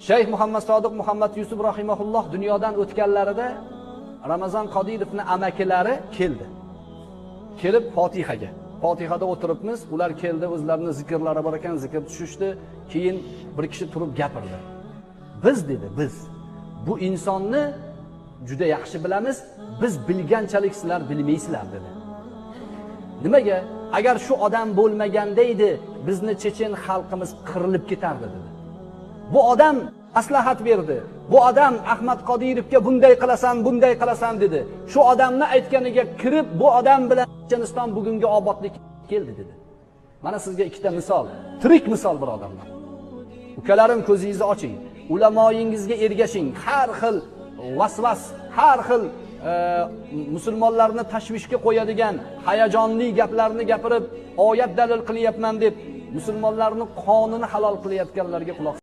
Shayx Muhammad Sodiq Muhammad Yusuf rahimahulloh dunyodan o'tganlarida Ramazon Qodirovning amakilari keldi. Kelib Fotihada o'tiribmiz, ular keldi, o'zlarini zikrlari bor ekan, zikr tushishdi. Keyin bir kishi turib gapirdi. Biz dedi, biz bu insonni juda yaxshi bilamiz, biz bilganchalik sizlar bilmaysizlar dedi. Nimaga? Agar shu odam bo'lmaganda edi, bizni chechen xalqimiz qirilib ketardi dedi. Bu odam maslahat berdi. Bu odam Ahmad Qodirovga bunday qilasan dedi. Shu odamni aytganiga kirib, bu odam bilan Checheniston bugungi obodlik keldi dedi. Mana sizga ikkita misol, tirik misol bir odamlar. Ukalarim, ko'zingizni oching. Ulamoyingizga ergashing. Har xil vasvas, har xil musulmonlarni tashvishga qo'yadigan hayajonli gaplarni gapirib, oyat dalil qilyapman deb musulmonlarning qonini halol qilayotganlarga quloq